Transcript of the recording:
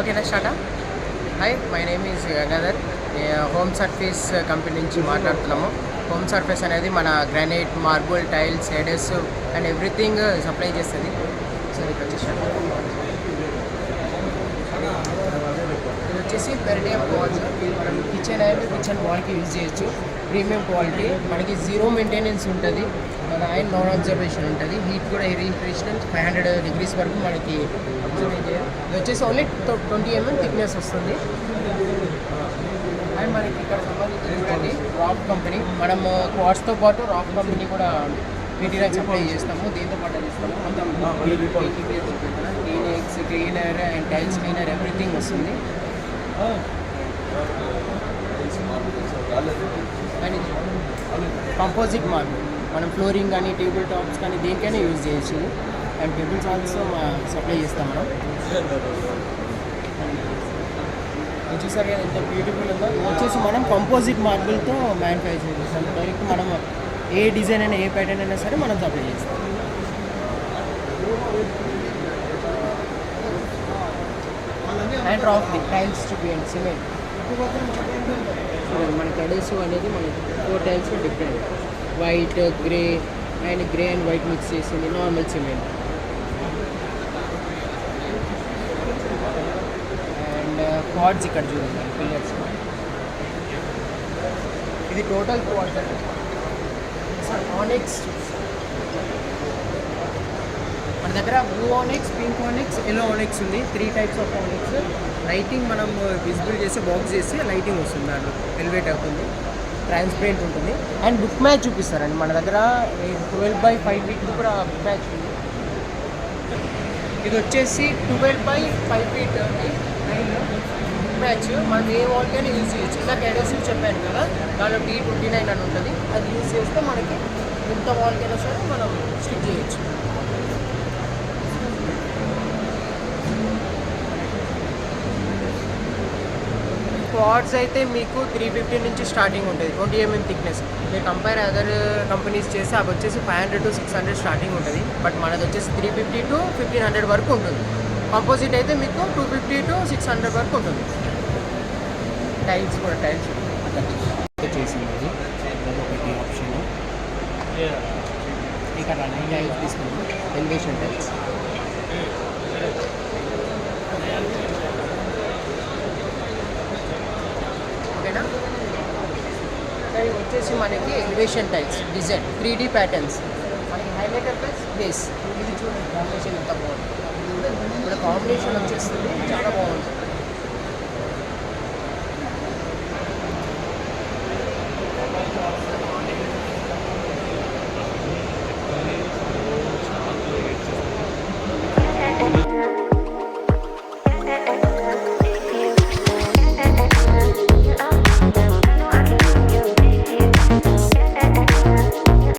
Okay నా స్టార్టా. Hi, my name is Gangadhar. Home Surface company నుంచి మాట్లాడుతున్నాము. హోమ్ సర్ఫేస్ అనేది మన granite, marble, tiles, shaders and everything supply చేస్తుంది. సరే ఇక్కడ వచ్చేసాను. ఇది వచ్చేసి పెరిడియం వాల్స్. మనం కిచెన్ వాల్కి యూజ్ చేయొచ్చు. ప్రీమియం క్వాలిటీ, మనకి జీరో మెయింటెనెన్స్ ఉంటుంది. మన ఆయన నాన్ అబ్జర్వేషన్ ఉంటుంది. హీట్ కూడా రీఫ్రెష్మెంట్ 500 degrees వరకు మనకి అబ్జర్వ్ చేయాలి. ఇది వచ్చేసి ఓన్లీ 20 mm థిక్నెస్ వస్తుంది. అండ్ మనకి ఇక్కడ సంబంధించి రాక్ కంపెనీ, మనం క్వార్ట్స్తో పాటు రాక్ కంపెనీ కూడా మెటీరియల్ సప్లై చేస్తాము. దీంతో పాటు చేస్తాము. మొత్తం Kleenex, cleaner and tiles cleaner everything వస్తుంది. అండ్ కంపోజిట్ మార్బుల్, మనం ఫ్లోరింగ్ కానీ టేబుల్ టాప్స్ కానీ దేనికైనా యూజ్ చేయొచ్చు. అండ్ టేబుల్స్ ఆల్సో సప్లై చేస్తాం మనం. చూసారు కదా ఎంత బ్యూటిఫుల్ ఉందో. వచ్చేసి మనం కంపోజిట్ మార్బుల్తో మ్యానుఫ్యాక్చర్ చేస్తాం. డైరెక్ట్ మనం ఏ డిజైన్ అయినా ఏ ప్యాటర్న్ అయినా సరే మనం సప్లై చేస్తాం. అండ్ రాక్ ది టైల్స్ చూపించండి. సిమెంట్ మన టైల్స్ అనేది మనకి 4 tiles different, white, grey and white mix చేసింది నార్మల్ సిమెంట్. అండ్ క్వాడ్స్ ఇక్కడ చూడండి, పిల్లర్స్. ఇది టోటల్ క్వాడ్స్ అండి. ఆనెక్స్ మన దగ్గర బ్లూ ఆనెక్స్, పింక్ ఆనెక్స్, ఎల్లో ఆనెక్స్ ఉంది. 3 types ఆఫ్ ఆనెక్స్. లైటింగ్ మనం విజిబుల్ చేసి బాక్స్ చేసి లైటింగ్ వస్తుంది, దాంట్లో ఎలివేట్ అవుతుంది, ట్రాన్స్పరెంట్ ఉంటుంది. అండ్ బుక్ మ్యాచ్ చూపిస్తారండి మన దగ్గర. 12x5 feet కూడా బుక్ మ్యాచ్ ఉంది. ఇది వచ్చేసి 12x5 feet బుక్ మ్యాచ్. మనం ఏ వాల్కైనా యూజ్ చేయొచ్చు. ఇలా అడ్హెసివ్ చెప్పాను కదా, దాంట్లో T29 అని ఉంటుంది. అది యూజ్ చేస్తే మనకి ఎంత వాల్కైనా సరే మనం స్టిక్ చేయొచ్చు. క్వాడ్స్ అయితే మీకు 350 నుంచి స్టార్టింగ్ ఉంటుంది, 20 mm థిక్నెస్. మీరు కంపేర్ అదర్ కంపెనీస్ చేస్తే అవి వచ్చేసి 500 to 600 స్టార్టింగ్ ఉంటుంది. బట్ మనది వచ్చేసి 350 to 1500 వరకు ఉంటుంది. కంపోజిట్ అయితే మీకు 250 to 600 వరకు ఉంటుంది. టైల్స్ కూడా టైల్స్ చేసింది ఒకటి ఆప్షన్. ఇక్కడ టైల్స్ తీసుకుంటాం, ఎలివేషన్ టైల్స్. ఓకేనా. ఇవి వచ్చేసి మనకి elevation tiles design 3D patterns. మనకి హైలైటర్ ప్లస్ బేస్. ఇది చూడండి కాంబినేషన్ ఎంత బాగుంది. ఇప్పుడు కాంబినేషన్ వచ్చేస్తుంది